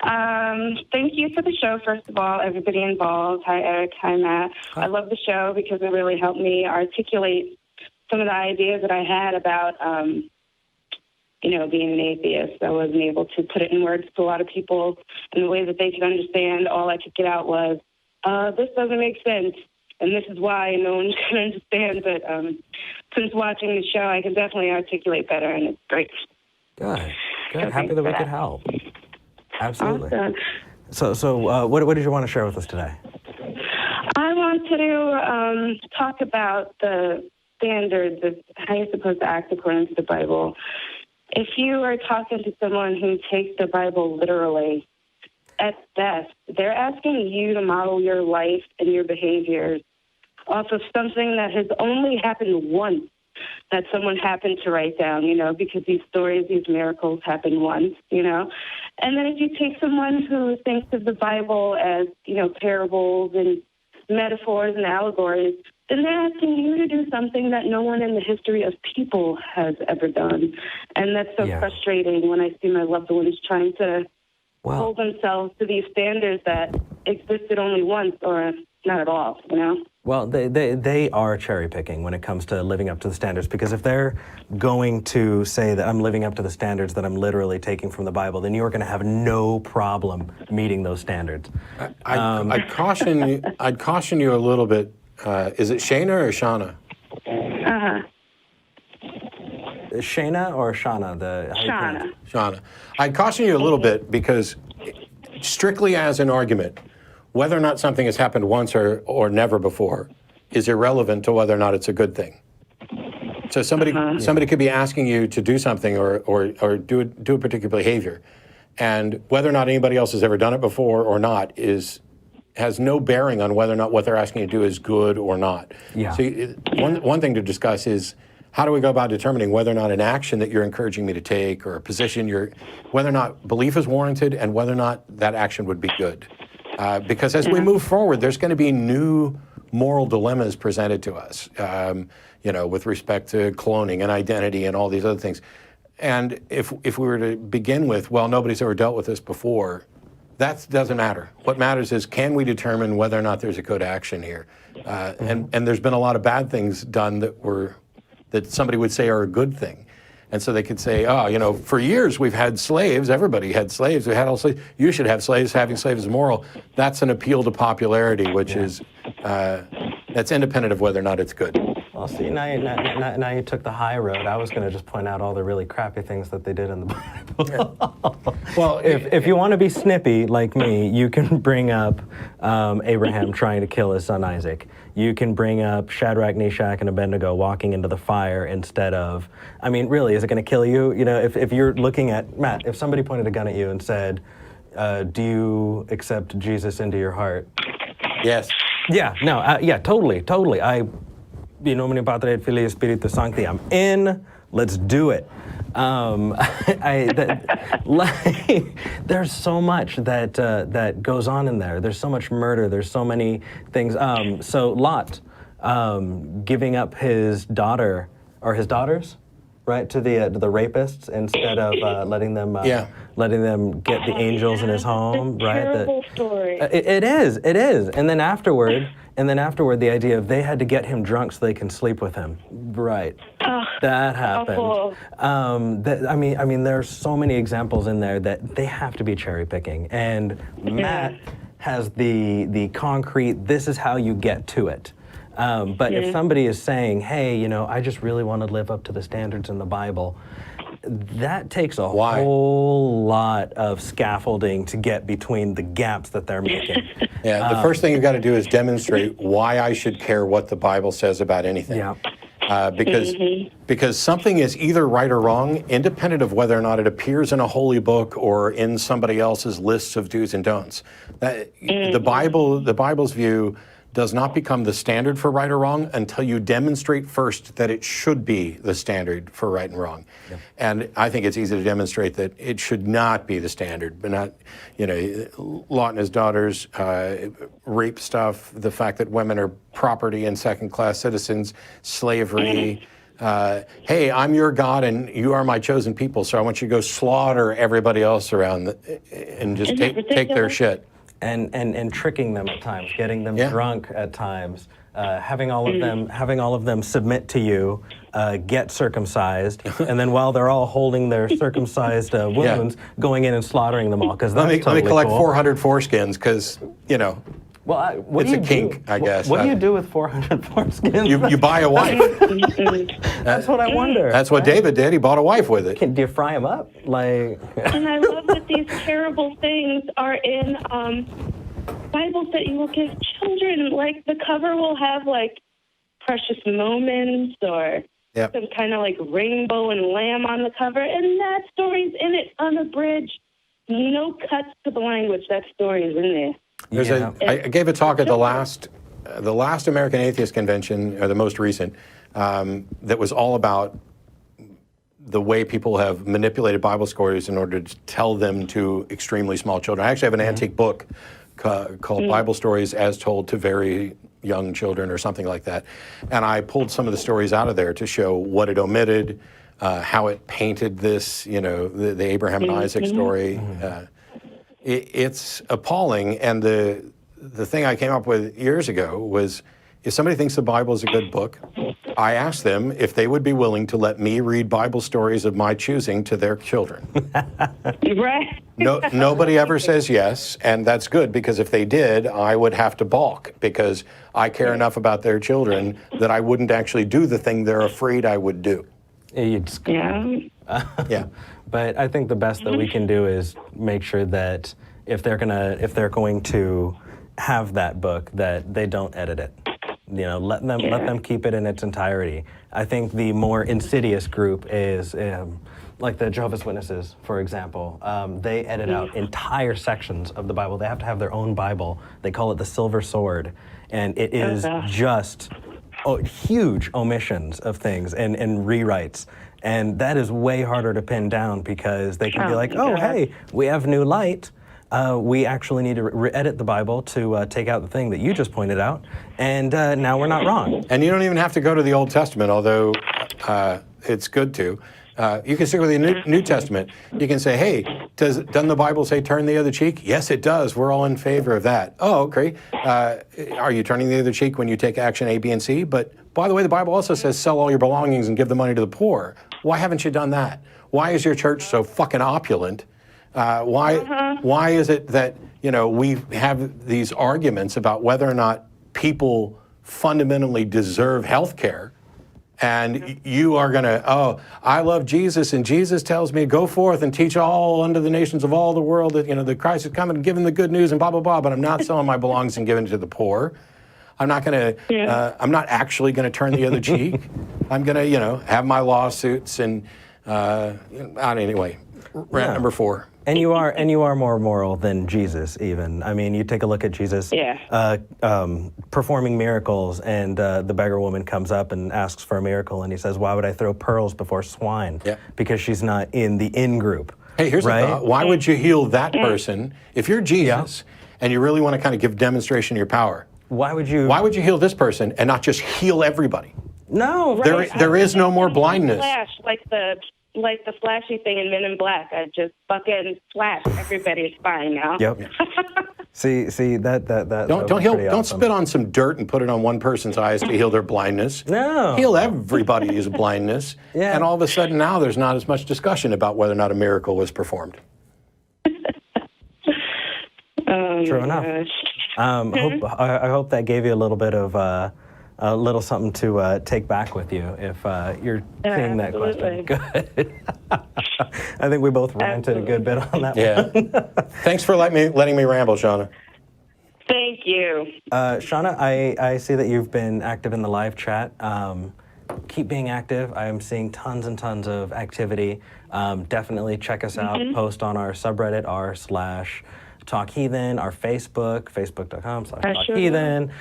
Thank you for the show, first of all, everybody involved. Hi, Eric. Hi, Matt. Hi. I love the show because it really helped me articulate some of the ideas that I had about, being an atheist. I wasn't able to put it in words to a lot of people in the way that they could understand. All I could get out was, this doesn't make sense, and this is why no one can understand. But since watching the show, I can definitely articulate better, and it's great. Good. So Happy that we could help. Absolutely. Awesome. So what did you want to share with us today? I want to talk about the standards of how you're supposed to act according to the Bible. If you are talking to someone who takes the Bible literally, at best, they're asking you to model your life and your behaviors off of something that has only happened once, that someone happened to write down, because these stories, these miracles happen once, And then if you take someone who thinks of the Bible as, parables and metaphors and allegories, then they're asking you to do something that no one in the history of people has ever done. And that's so frustrating when I see my loved ones trying to hold themselves to these standards that existed only once or not at all, Well, they are cherry picking when it comes to living up to the standards, because if they're going to say that I'm living up to the standards that I'm literally taking from the Bible, then you're going to have no problem meeting those standards. I'd caution you a little bit. Is it Shannah or Shannah? Shannah or Shannah? Shannah. I'd caution you a little bit because, strictly as an argument, whether or not something has happened once or never before is irrelevant to whether or not it's a good thing. So somebody could be asking you to do something or do a particular behavior, and whether or not anybody else has ever done it before or not has no bearing on whether or not what they're asking you to do is good or not. Yeah. So one thing to discuss is, how do we go about determining whether or not an action that you're encouraging me to take or a position whether or not belief is warranted and whether or not that action would be good? Because as we move forward, there's going to be new moral dilemmas presented to us, with respect to cloning and identity and all these other things. And if we were to begin with, well, nobody's ever dealt with this before, that doesn't matter. What matters is, can we determine whether or not there's a good action here? And there's been a lot of bad things done that somebody would say are a good thing. And so they could say, for years we've had slaves. Everybody had slaves. We had all slaves. You should have slaves. Having slaves is moral. That's an appeal to popularity, which is that's independent of whether or not it's good. Well, see, now you took the high road. I was going to just point out all the really crappy things that they did in the Bible. Well, if you want to be snippy like me, you can bring up Abraham trying to kill his son Isaac. You can bring up Shadrach, Meshach, and Abednego walking into the fire instead of, really, is it going to kill you? If you're looking at, Matt, if somebody pointed a gun at you and said, do you accept Jesus into your heart? Yes. Yeah, no, totally. In nomine Patri et Filii et Spiritus Sancti, I'm in. Let's do it. There's so much that goes on in there. There's so much murder. There's so many things. So Lot giving up his daughter or his daughters, right, to the rapists instead of letting them get the angels in his home, right? Terrible story. It is. And then afterward, the idea of they had to get him drunk so they can sleep with him. Right. That happened. There's so many examples in there that they have to be cherry picking. And Matt has the concrete, this is how you get to it. But if somebody is saying, hey, I just really want to live up to the standards in the Bible, that takes a whole lot of scaffolding to get between the gaps that they're making. The first thing you've got to do is demonstrate why I should care what the Bible says about anything. Yeah. Because something is either right or wrong, independent of whether or not it appears in a holy book or in somebody else's lists of do's and don'ts. The Bible's view does not become the standard for right or wrong until you demonstrate first that it should be the standard for right and wrong. Yep. And I think it's easy to demonstrate that it should not be the standard, but not, Lot and his daughters, rape stuff, the fact that women are property and second-class citizens, slavery, hey, I'm your God and you are my chosen people, so I want you to go slaughter everybody else around and just take their shit. And tricking them at times, getting them Yeah. drunk at times, having all of them submit to you, get circumcised, and then while they're all holding their circumcised wounds, going in and slaughtering them all, because that's Let me collect cool. 400 foreskins, because, you know, Well, what it's do a you kink, do? I guess. What do you do with 400 foreskins? You buy a wife. That's what I wonder. That's what David did. He bought a wife with it. Do you fry them up? Like. And I love that these terrible things are in Bibles that you will give children. Like the cover will have like precious moments or Yep. some kind of like rainbow and lamb on the cover, and that story's in it unabridged. No cuts to the language. That story is in there. I gave a talk at the last American Atheist Convention, or the most recent, that was all about the way people have manipulated Bible stories in order to tell them to extremely small children. I actually have an antique book called Bible Stories as Told to Very Young Children, or something like that. And I pulled some of the stories out of there to show what it omitted, how it painted this, the Abraham and Isaac story. It's appalling. And the thing I came up with years ago was, if somebody thinks the Bible is a good book, I asked them if they would be willing to let me read Bible stories of my choosing to their children. Right. Nobody ever says yes, and that's good, because if they did, I would have to balk, because I care enough about their children that I wouldn't actually do the thing they're afraid I would do. Yeah. Yeah. But I think the best that we can do is make sure that if they're going to have that book, that they don't edit it. Let them keep it in its entirety. I think the more insidious group is like the Jehovah's Witnesses, for example. They edit out entire sections of the Bible. They have to have their own Bible. They call it the Silver Sword, and it is just huge omissions of things and rewrites. And that is way harder to pin down, because they can be like, hey, we have new light. We actually need to edit the Bible to take out the thing that you just pointed out, and now we're not wrong. And you don't even have to go to the Old Testament, although it's good to. You can stick with the New Testament. You can say, hey, doesn't the Bible say turn the other cheek? Yes, it does. We're all in favor of that. Oh, okay. Are you turning the other cheek when you take action A, B, and C? But by the way, the Bible also says sell all your belongings and give the money to the poor. Why haven't you done that? Why is your church so fucking opulent? Why is it that, we have these arguments about whether or not people fundamentally deserve health care, and you are going to, I love Jesus, and Jesus tells me, go forth and teach all unto the nations of all the world that, that Christ is coming and giving the good news and blah, blah, blah, but I'm not selling my belongings and giving it to the poor. I'm not going to, I'm not actually going to turn the other cheek. I'm going to, have my lawsuits and, anyway, rant number 4. And you are more moral than Jesus, even. I mean, you take a look at Jesus performing miracles, and the beggar woman comes up and asks for a miracle, and he says, why would I throw pearls before swine? Yeah. Because she's not in the in-group. Hey, here's a thought. Why would you heal that person if you're Jesus and you really want to kind of give demonstration of your power? Why would you heal this person and not just heal everybody? No. Right. There is no more blindness. Flash, like the flashy thing in Men in Black. I just fucking flash. Everybody's fine now. Yep. see that Don't spit on some dirt and put it on one person's eyes to heal their blindness. No. Heal everybody's blindness. Yeah. And all of a sudden now there's not as much discussion about whether or not a miracle was performed. True enough. I hope that gave you a little bit of a little something to take back with you if you're seeing that question. Good. I think we both ranted a good bit on that one. Thanks for letting me ramble, Shannah. Thank you. Shannah, I see that you've been active in the live chat. Keep being active. I am seeing tons and tons of activity. Definitely check us out. Post on our subreddit, r/Talk Heathen, our Facebook, facebook.com/Talk Heathen.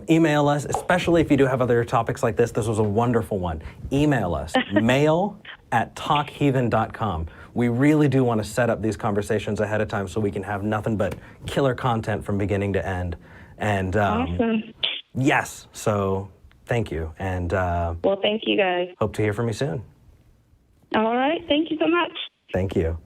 Email us, especially if you do have other topics like this. This was a wonderful one. Email us, mail@talkheathen.com. We really do want to set up these conversations ahead of time so we can have nothing but killer content from beginning to end. And awesome. Yes, so Thank you. And well, thank you guys. hope to hear from you soon. All right. Thank you so much. Thank you.